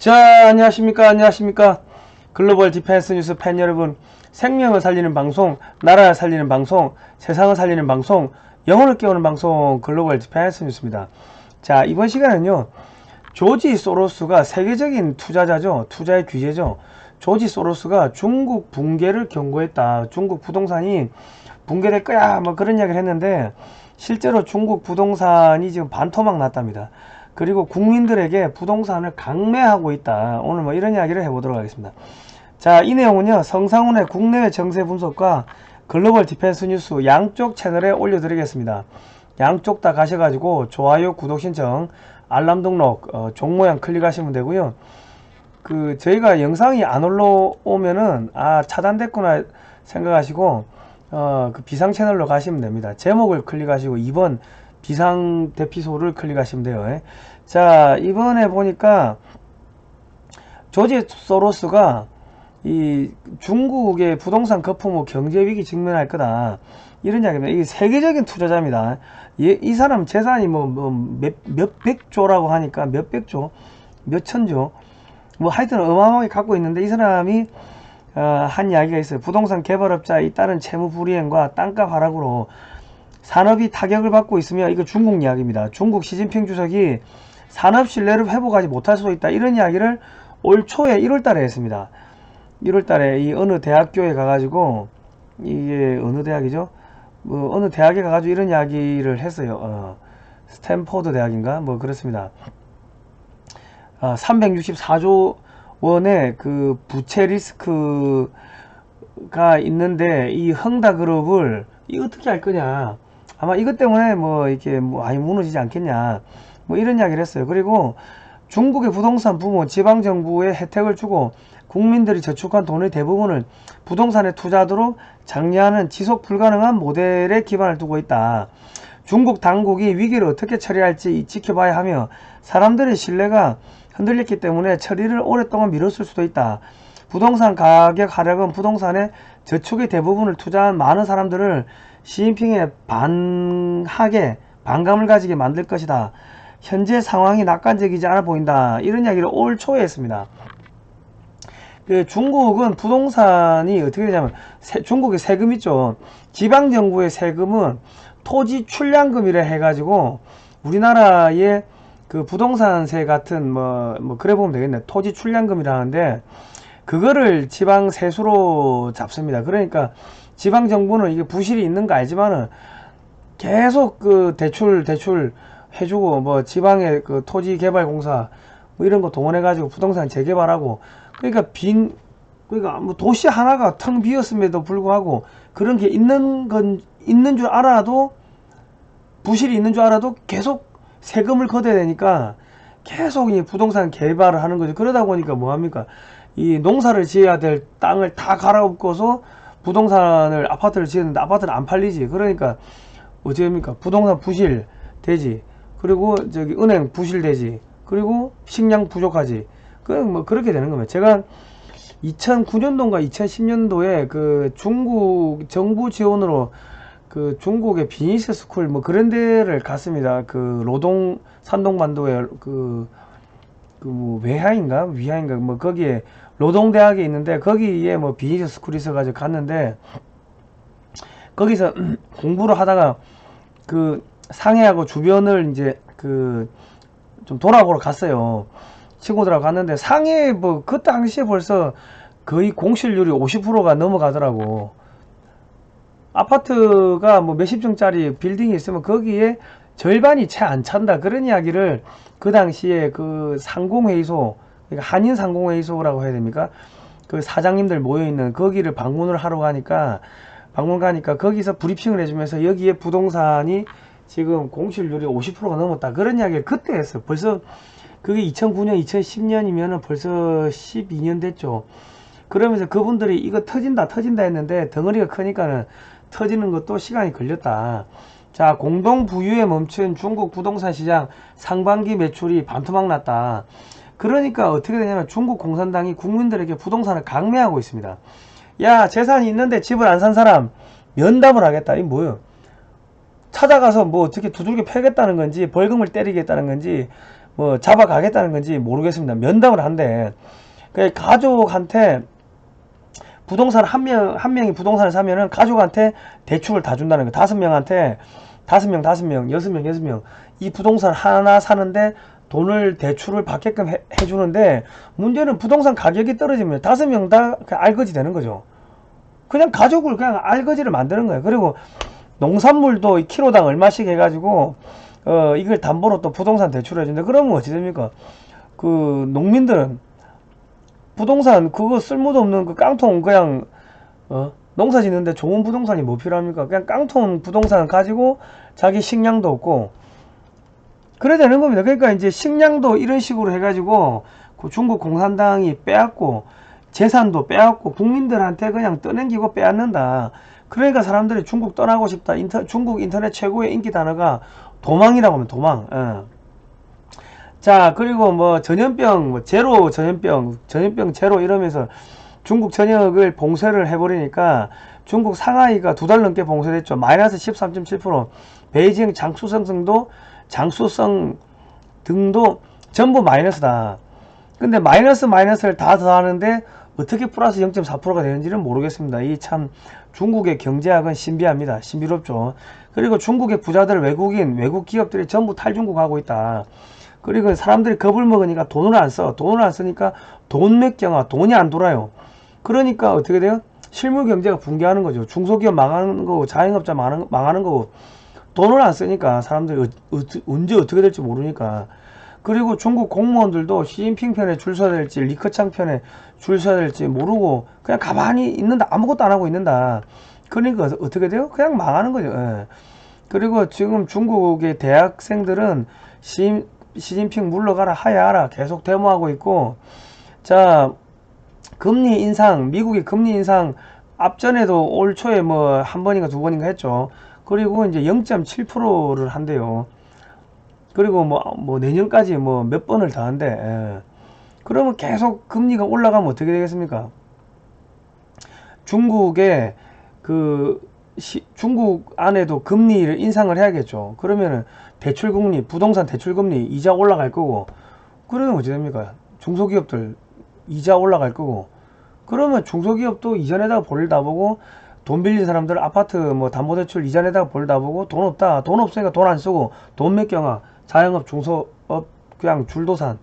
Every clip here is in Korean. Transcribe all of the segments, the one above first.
자, 안녕하십니까. 글로벌 디펜스 뉴스 팬 여러분, 생명을 살리는 방송, 나라를 살리는 방송, 세상을 살리는 방송, 영혼을 깨우는 방송, 글로벌 디펜스 뉴스입니다. 자, 이번 시간은요, 조지 소로스가 세계적인 투자자죠. 투자의 귀재죠. 조지 소로스가 중국 붕괴를 경고했다. 중국 부동산이 붕괴될 거야, 뭐 그런 이야기를 했는데, 실제로 중국 부동산이 지금 반토막 났답니다. 그리고 국민들에게 부동산을 강매하고 있다. 오늘 뭐 이런 이야기를 해보도록 하겠습니다. 자, 이 내용은요, 성상훈의 국내외 정세 분석과 글로벌 디펜스 뉴스 양쪽 채널에 올려드리겠습니다. 양쪽 다 가셔가지고 좋아요, 구독 신청, 알람 등록, 종 모양 클릭하시면 되고요. 저희가 영상이 안 올라오면은 차단됐구나 생각하시고 비상 채널로 가시면 됩니다. 제목을 클릭하시고 2번 비상 대피소를 클릭하시면 돼요. 자, 이번에 보니까 조지 소로스가 이 중국의 부동산 거품 후 경제위기 직면할 거다, 이런 이야기입니다. 이게 세계적인 투자자입니다. 이 사람 재산이 몇백조라고 하니까 몇백조, 몇천조, 뭐 하여튼 어마어마하게 갖고 있는데, 이 사람이 한 이야기가 있어요. 부동산 개발업자에 따른 채무 불이행과 땅값 하락으로 산업이 타격을 받고 있으며, 이거 중국 이야기입니다. 중국 시진핑 주석이 산업 신뢰를 회복하지 못할 수도 있다, 이런 이야기를 올 초에 1월달에 했습니다. 1월달에 이 어느 대학교에 가가지고, 이게 어느 대학이죠? 어느 대학에 가가지고 이런 이야기를 했어요. 스탠포드 대학인가? 뭐 그렇습니다. 364조 원의 그 부채 리스크가 있는데, 이 흥다그룹을 이 어떻게 할 거냐, 아마 이것 때문에 이렇게 아예 무너지지 않겠냐, 뭐 이런 이야기를 했어요. 그리고 중국의 부동산 부모 지방정부에 혜택을 주고 국민들이 저축한 돈의 대부분을 부동산에 투자하도록 장려하는 지속 불가능한 모델에 기반을 두고 있다. 중국 당국이 위기를 어떻게 처리할지 지켜봐야 하며, 사람들의 신뢰가 흔들렸기 때문에 처리를 오랫동안 미뤘을 수도 있다. 부동산 가격 하락은 부동산에 저축의 대부분을 투자한 많은 사람들을 시진핑에 반감을 가지게 만들 것이다. 현재 상황이 낙관적이지 않아 보인다, 이런 이야기를 올 초에 했습니다. 중국은 부동산이 어떻게 되냐면, 중국의 세금 있죠. 지방정부의 세금은 토지 출량금이라 해가지고, 우리나라의 그 부동산세 같은 그래 보면 되겠네. 토지 출량금이라는데, 그거를 지방 세수로 잡습니다. 그러니까 지방정부는 이게 부실이 있는 거 알지만은 계속 대출 해주고, 지방의 토지 개발 공사 이런 거 동원해 가지고 부동산 재개발하고, 그러니까 도시 하나가 텅 비었음에도 불구하고 그런 게 있는 줄 알아도, 부실이 있는 줄 알아도 계속 세금을 걷어야 되니까 계속 이 부동산 개발을 하는 거죠. 그러다 보니까 뭐합니까? 이 농사를 지어야 될 땅을 다 갈아엎고서 부동산을, 아파트를 지었는데 아파트는 안 팔리지. 그러니까 어찌합니까? 부동산 부실 되지. 그리고 은행 부실 되지. 그리고 식량 부족하지. 그렇게 되는 겁니다. 제가 2009년도인가 2010년도에 중국 정부 지원으로 중국의 비즈니스 스쿨 그런 데를 갔습니다. 산동반도에 위하인가 거기에 노동대학에 있는데, 거기에 비즈니스 스쿨이 있어가지고 갔는데, 거기서 공부를 하다가 상해하고 주변을 이제 좀 돌아보러 갔어요. 친구들하고 갔는데, 상해 그 당시에 벌써 거의 공실률이 50%가 넘어가더라고. 아파트가 몇십 층짜리 빌딩이 있으면 거기에 절반이 채 안 찬다, 그런 이야기를 그 당시에 상공회의소, 그러니까 한인 상공회의소라고 해야 됩니까? 사장님들 모여있는 거기를 방문을 하러 가니까, 거기서 브리핑을 해주면서 여기에 부동산이 지금 공실률이 50%가 넘었다, 그런 이야기를 그때 했어요. 벌써 그게 2009년 2010년이면은 벌써 12년 됐죠. 그러면서 그분들이 이거 터진다 했는데, 덩어리가 크니까는 터지는 것도 시간이 걸렸다. 자, 공동 부유에 멈춘 중국 부동산 시장 상반기 매출이 반토막 났다. 그러니까 어떻게 되냐면, 중국 공산당이 국민들에게 부동산을 강매하고 있습니다. 야, 재산이 있는데 집을 안 산 사람 면담을 하겠다. 이 뭐예요? 찾아가서 어떻게 두들겨 패겠다는 건지, 벌금을 때리겠다는 건지, 뭐 잡아가겠다는 건지 모르겠습니다. 면담을 한대. 그 가족한테 부동산 한 명이 부동산을 사면은 가족한테 대출을 다 준다는 거. 5명한테 5명, 6명 이 부동산 하나 사는데 돈을 대출을 받게끔 해주는데, 문제는 부동산 가격이 떨어지면 5명 다 알거지 되는 거죠. 그냥 가족을 그냥 알거지를 만드는 거예요. 그리고 농산물도 키로당 얼마씩 해가지고 이걸 담보로 또 부동산 대출을 해준다. 그러면 어찌 됩니까? 그 농민들은 부동산 그거 쓸모도 없는 그 깡통 그냥 농사 짓는데 좋은 부동산이 뭐 필요합니까? 그냥 깡통 부동산 가지고 자기 식량도 없고 그래야 되는 겁니다. 그러니까 이제 식량도 이런 식으로 해가지고 그 중국 공산당이 빼앗고 재산도 빼앗고 국민들한테 그냥 떠넘기고 빼앗는다. 그러니까 사람들이 중국 떠나고 싶다. 중국 인터넷 최고의 인기 단어가 도망이라고 하면 도망. 자, 그리고 뭐 전염병, 뭐 제로 전염병 제로 이러면서 중국 전역을 봉쇄를 해버리니까 중국 상하이가 2달 넘게 봉쇄됐죠. 마이너스 13.7%. 베이징 장수성 등도 전부 마이너스다. 근데 마이너스를 다 더하는데 어떻게 플러스 0.4%가 되는지는 모르겠습니다. 이 참 중국의 경제학은 신비합니다. 신비롭죠. 그리고 중국의 부자들 외국 기업들이 전부 탈중국하고 있다. 그리고 사람들이 겁을 먹으니까 돈을 안 써. 돈을 안 쓰니까 돈맥경화, 돈이 안 돌아요. 그러니까 어떻게 돼요? 실물 경제가 붕괴하는 거죠. 중소기업 망하는 거고 자영업자 망하는 거고 돈을 안 쓰니까 사람들이 언제 어떻게 될지 모르니까. 그리고 중국 공무원들도 시진핑 편에 줄 서야 될지 리커창 편에 줄 서야 될지 모르고 그냥 가만히 있는다. 아무것도 안 하고 있는다. 그러니까 어떻게 돼요? 그냥 망하는 거죠. 예. 그리고 지금 중국의 대학생들은 시진핑 물러가라 하야하라 계속 데모하고 있고, 자, 금리 인상, 미국의 금리 인상 앞전에도 올 초에 뭐 한 번인가 2번인가 했죠. 그리고 이제 0.7%를 한대요. 그리고 뭐 내년까지 뭐 몇 번을 더 한대. 예. 그러면 계속 금리가 올라가면 어떻게 되겠습니까? 중국의 중국 안에도 금리를 인상을 해야겠죠. 그러면은 대출금리, 부동산 대출금리 이자 올라갈 거고, 그러면 어찌 됩니까? 중소기업들 이자 올라갈 거고, 그러면 중소기업도 이전에다가 볼일 다 보고, 돈 빌린 사람들 아파트 뭐 담보대출 이전에다가 볼일 다 보고, 돈 없다, 돈 없으니까 돈 안 쓰고, 돈맥경화, 자영업, 중소업 그냥 줄도산,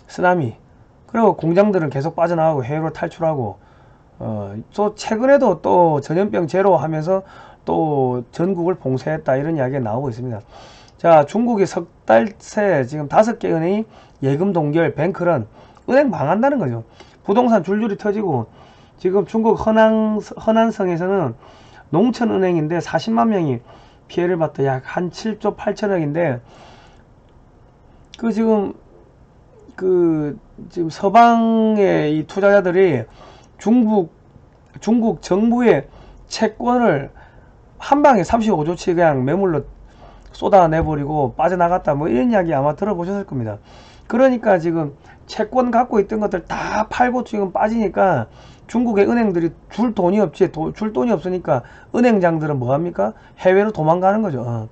쓰나미. 그리고 공장들은 계속 빠져나가고 해외로 탈출하고, 또 최근에도 또 전염병 제로 하면서 또 전국을 봉쇄했다 이런 이야기가 나오고 있습니다. 자, 중국의 석 달 새 지금 5개 은행이 예금 동결, 뱅크런, 은행 망한다는 거죠. 부동산 줄줄이 터지고, 지금 중국 허난성에서는 농촌은행인데 40만 명이 피해를 봤다. 약 한 7조 8천억인데, 지금 서방의 이 투자자들이 중국 정부의 채권을 한 방에 35조치 그냥 매물로 쏟아내버리고 빠져나갔다, 뭐 이런 이야기 아마 들어보셨을 겁니다. 그러니까 지금 채권 갖고 있던 것들 다 팔고 지금 빠지니까 중국의 은행들이 줄 돈이 없으니까 은행장들은 뭐합니까? 해외로 도망가는 거죠.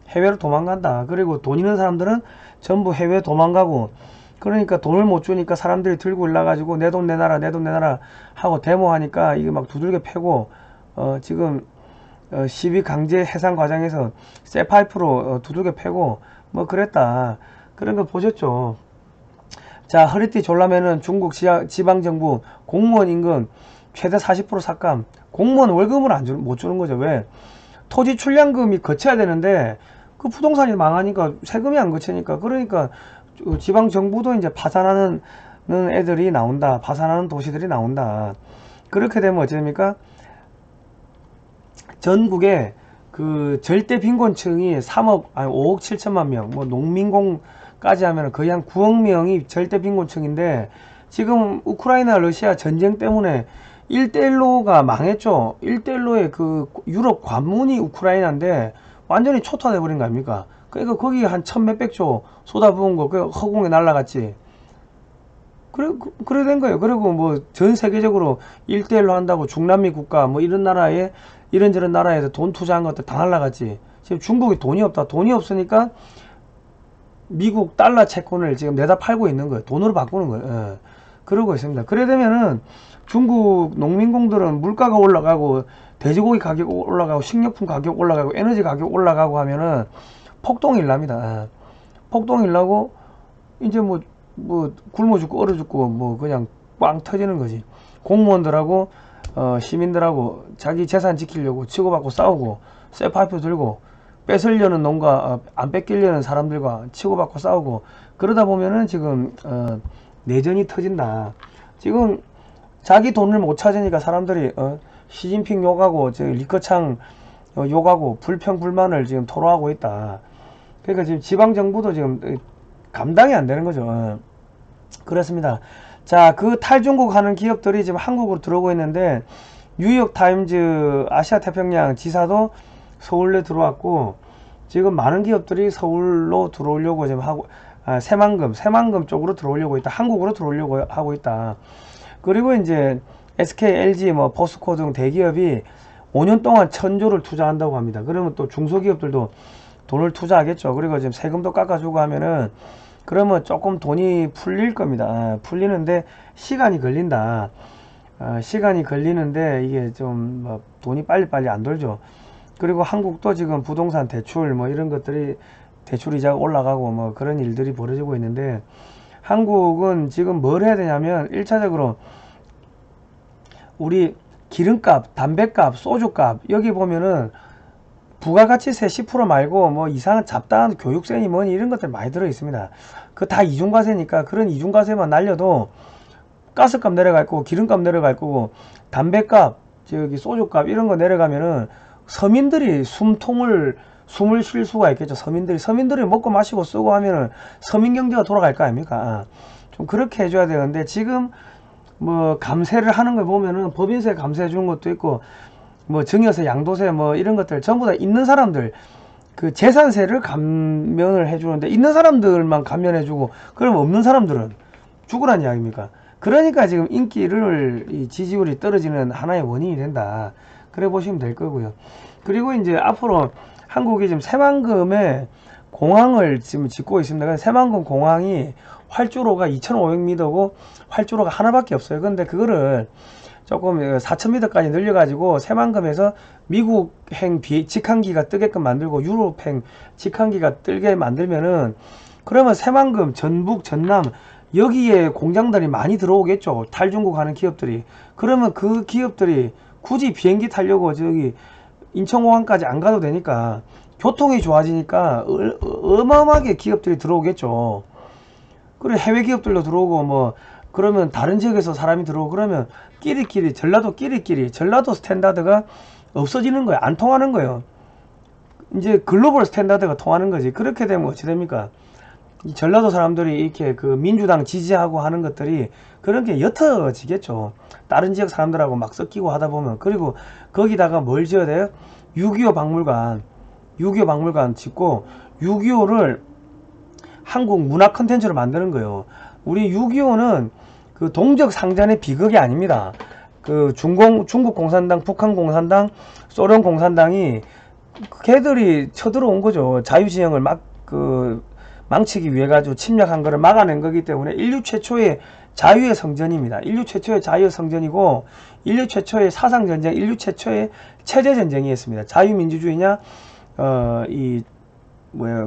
해외로 도망간다. 그리고 돈 있는 사람들은 전부 해외 도망가고, 그러니까 돈을 못 주니까 사람들이 들고 올라가지고 내 돈 내놔라 하고 데모하니까 이게 막 두들겨 패고, 지금 시비 강제 해상 과정에서 쇠파이프로 두들겨 패고 뭐 그랬다. 그런 거 보셨죠. 자, 허리띠 졸라매는 중국 지방정부 공무원 임금 최대 40% 삭감. 공무원 월급을 못 주는 거죠. 왜? 토지 출량금이 거쳐야 되는데 그 부동산이 망하니까 세금이 안 거치니까, 그러니까 지방정부도 이제 파산하는 애들이 나온다. 파산하는 도시들이 나온다. 그렇게 되면 어찌됩니까? 전국에 절대 빈곤층이 5억 7천만 명, 뭐 농민공까지 하면 거의 한 9억 명이 절대 빈곤층인데, 지금 우크라이나 러시아 전쟁 때문에 1대1로가 망했죠. 1대1로의 유럽 관문이 우크라이나인데 완전히 초토화돼 버린 거 아닙니까? 그러니까 거기 한 1000몇백조 쏟아부은 거 허공에 날라갔지. 그래 된 거예요. 그리고 뭐 전 세계적으로 1대1로 한다고 중남미 국가 뭐 이런저런 나라에서 돈 투자한 것들 다 날라갔지. 지금 중국이 돈이 없다. 돈이 없으니까 미국 달러 채권을 지금 내다 팔고 있는 거예요. 돈으로 바꾸는 거예요. 예. 그러고 있습니다. 그래 되면은 중국 농민공들은 물가가 올라가고 돼지고기 가격 올라가고 식료품 가격 올라가고 에너지 가격 올라가고 하면은 폭동일 납니다. 예. 폭동일 나고 이제 뭐 굶어 죽고 얼어 죽고 뭐 그냥 빵 터지는 거지. 공무원들하고 시민들하고 자기 재산 지키려고 치고받고 싸우고 쇠파이프 들고 뺏으려는 놈과 안 뺏기려는 사람들과 치고받고 싸우고 그러다 보면은 지금 내전이 터진다. 지금 자기 돈을 못 찾으니까 사람들이 시진핑 욕하고 리커창 욕하고 불평불만을 지금 토로하고 있다. 그러니까 지금 지방정부도 지금 감당이 안 되는 거죠. 그렇습니다. 자, 그 탈중국 하는 기업들이 지금 한국으로 들어오고 있는데 뉴욕타임즈 아시아태평양 지사도 서울에 들어왔고 지금 많은 기업들이 서울로 들어오려고 지금 하고 새만금 쪽으로 들어오려고 있다. 한국으로 들어오려고 하고 있다. 그리고 이제 SK, LG, 뭐 포스코 등 대기업이 5년 동안 1,000조를 투자한다고 합니다. 그러면 또 중소기업들도 돈을 투자하겠죠. 그리고 지금 세금도 깎아주고 하면은 그러면 조금 돈이 풀릴 겁니다. 풀리는데 시간이 걸린다. 시간이 걸리는데 이게 좀 뭐 돈이 빨리빨리 안 돌죠. 그리고 한국도 지금 부동산 대출 뭐 이런 것들이 대출 이자가 올라가고 뭐 그런 일들이 벌어지고 있는데 한국은 지금 뭘 해야 되냐면 1차적으로 우리 기름값, 담배값, 소주값 여기 보면은 부가가치세 10% 말고 뭐 이상한 잡다한 교육세니 뭐니 이런 것들 많이 들어 있습니다. 그 다 이중과세니까 그런 이중과세만 날려도 가스값 내려갈 거고 기름값 내려갈 거고 담배값, 저기 소주값 이런 거 내려가면은 서민들이 숨을 쉴 수가 있겠죠. 서민들이 먹고 마시고 쓰고 하면은 서민 경제가 돌아갈 거 아닙니까? 좀 그렇게 해줘야 되는데 지금 뭐 감세를 하는 걸 보면은 법인세 감세해 주는 것도 있고 뭐 증여세, 양도세 뭐 이런 것들 전부 다 있는 사람들 그 재산세를 감면을 해주는데 있는 사람들만 감면해주고 그럼 없는 사람들은 죽으란 이야기입니까? 그러니까 지금 인기를 지지율이 떨어지는 하나의 원인이 된다. 그래 보시면 될 거고요. 그리고 이제 앞으로 한국이 지금 새만금에 공항을 지금 짓고 있습니다. 새만금 공항이 활주로가 2,500m고 활주로가 하나밖에 없어요. 근데 그거를 조금 4,000m까지 늘려가지고 새만금에서 미국행 직항기가 뜨게끔 만들고 유럽행 직항기가 뜨게 만들면은 그러면 새만금, 전북, 전남 여기에 공장들이 많이 들어오겠죠. 탈중국 하는 기업들이. 그러면 그 기업들이 굳이 비행기 타려고 저기 인천공항까지 안 가도 되니까 교통이 좋아지니까 어마어마하게 기업들이 들어오겠죠. 그리고 해외 기업들도 들어오고 뭐 그러면 다른 지역에서 사람이 들어오고 그러면 전라도 스탠다드가 없어지는 거예요. 안 통하는 거예요. 이제 글로벌 스탠다드가 통하는 거지. 그렇게 되면 어찌 됩니까? 이 전라도 사람들이 이렇게 그 민주당 지지하고 하는 것들이 그런 게 옅어지겠죠. 다른 지역 사람들하고 막 섞이고 하다 보면. 그리고 거기다가 뭘 지어야 돼요? 6.25 박물관 짓고 6.25를 한국 문화 컨텐츠로 만드는 거예요. 우리 6.25는 그 동적 상잔의 비극이 아닙니다. 그 중국 공산당, 북한 공산당, 소련 공산당이 걔들이 쳐들어온 거죠. 자유진영을 망치기 위해 가지고 침략한 거를 막아낸 거기 때문에 인류 최초의 자유의 성전입니다. 인류 최초의 자유의 성전이고 인류 최초의 사상전쟁, 인류 최초의 체제전쟁이었습니다. 자유민주주의냐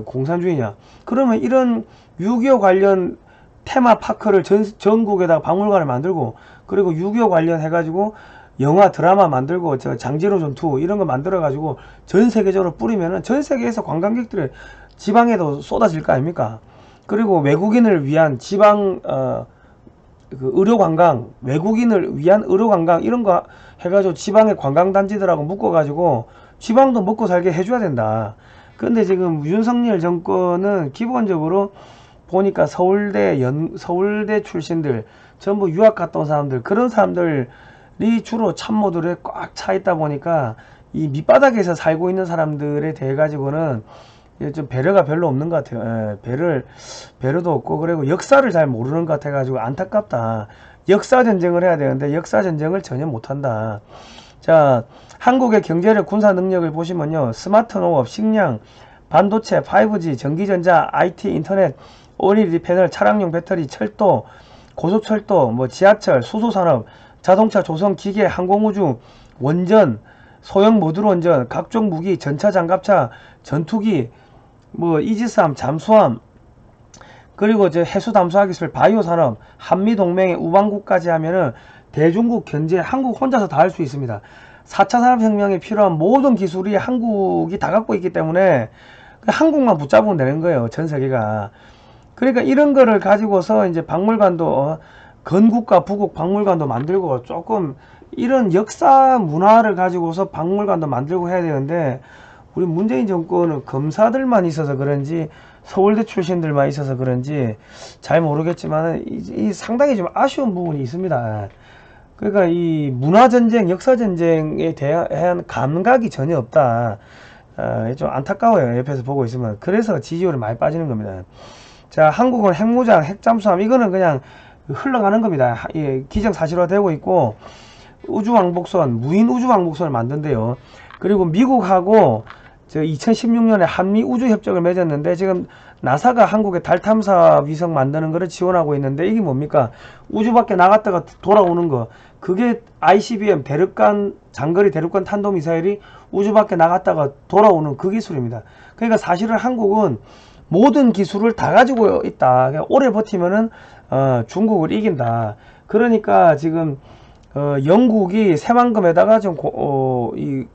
공산주의냐. 그러면 이런 6.25 관련 테마파크를 전국에다가 박물관을 만들고 그리고 6.25 관련 해가지고 영화 드라마 만들고 저 장진호 전투 이런 거 만들어 가지고 전 세계적으로 뿌리면은 전 세계에서 관광객들이 지방에도 쏟아질 거 아닙니까? 그리고 외국인을 위한 지방 그 의료관광, 외국인을 위한 의료관광 이런 거 해가지고 지방의 관광단지들하고 묶어가지고 지방도 먹고 살게 해줘야 된다. 근데 지금 윤석열 정권은 기본적으로 보니까 서울대 출신들 전부 유학 갔다 온 사람들 그런 사람들이 주로 참모들에 꽉 차 있다 보니까 이 밑바닥에서 살고 있는 사람들에 대해 가지고는 좀 배려가 별로 없는 것 같아요. 배려도 없고 그리고 역사를 잘 모르는 것 같아 가지고 안타깝다. 역사 전쟁을 해야 되는데 역사 전쟁을 전혀 못한다. 자, 한국의 경제력 군사 능력을 보시면요, 스마트 농업, 식량, 반도체, 5G, 전기전자, IT, 인터넷, OLED 패널, 차량용 배터리, 철도, 고속철도, 뭐 지하철, 수소산업, 자동차, 조선, 기계, 항공우주, 원전, 소형 모듈 원전, 각종 무기, 전차, 장갑차, 전투기, 뭐 이지스함, 잠수함, 그리고 저 해수 담수화 기술, 바이오 산업, 한미 동맹의 우방국까지 하면은 대중국 견제 한국 혼자서 다 할 수 있습니다. 4차 산업혁명에 필요한 모든 기술이 한국이 다 갖고 있기 때문에 한국만 붙잡으면 되는 거예요. 전 세계가. 그러니까 이런 거를 가지고서 이제 박물관도 건국과 부국 박물관도 만들고 조금 이런 역사 문화를 가지고서 박물관도 만들고 해야 되는데 우리 문재인 정권은 검사들만 있어서 그런지 서울대 출신들만 있어서 그런지 잘 모르겠지만 이 상당히 좀 아쉬운 부분이 있습니다. 그러니까 이 문화전쟁, 역사전쟁에 대한 감각이 전혀 없다. 좀 안타까워요. 옆에서 보고 있으면. 그래서 지지율이 많이 빠지는 겁니다. 자, 한국은 핵무장, 핵잠수함 이거는 그냥 흘러가는 겁니다. 기정사실화 되고 있고 우주왕복선, 무인 우주왕복선을 만든대요. 그리고 미국하고 2016년에 한미우주협정을 맺었는데 지금 나사가 한국에 달 탐사 위성 만드는 거를 지원하고 있는데 이게 뭡니까? 우주 밖에 나갔다가 돌아오는 거. 그게 ICBM 대륙간 장거리 대륙간 탄도미사일이 우주 밖에 나갔다가 돌아오는 그 기술입니다. 그러니까 사실은 한국은 모든 기술을 다 가지고 있다. 그러니까 오래 버티면은 중국을 이긴다. 그러니까 지금 영국이 새만금에다가 좀 이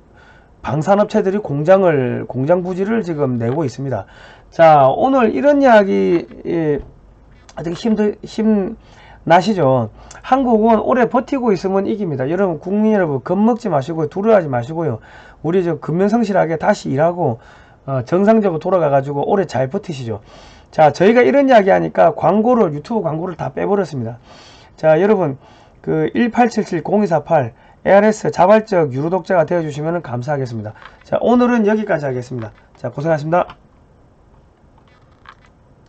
방산업체들이 공장 부지를 지금 내고 있습니다. 자, 오늘 이런 이야기 아직 힘나시죠? 한국은 오래 버티고 있으면 이깁니다. 여러분, 국민 여러분, 겁먹지 마시고 두려워하지 마시고요. 우리 저 근면성실하게 다시 일하고 정상적으로 돌아가 가지고 오래 잘 버티시죠. 자, 저희가 이런 이야기 하니까 유튜브 광고를 다 빼버렸습니다. 자, 여러분, 그 1877-0248 ARS 자발적 유료 독자가 되어주시면 감사하겠습니다. 자, 오늘은 여기까지 하겠습니다. 자, 고생하셨습니다.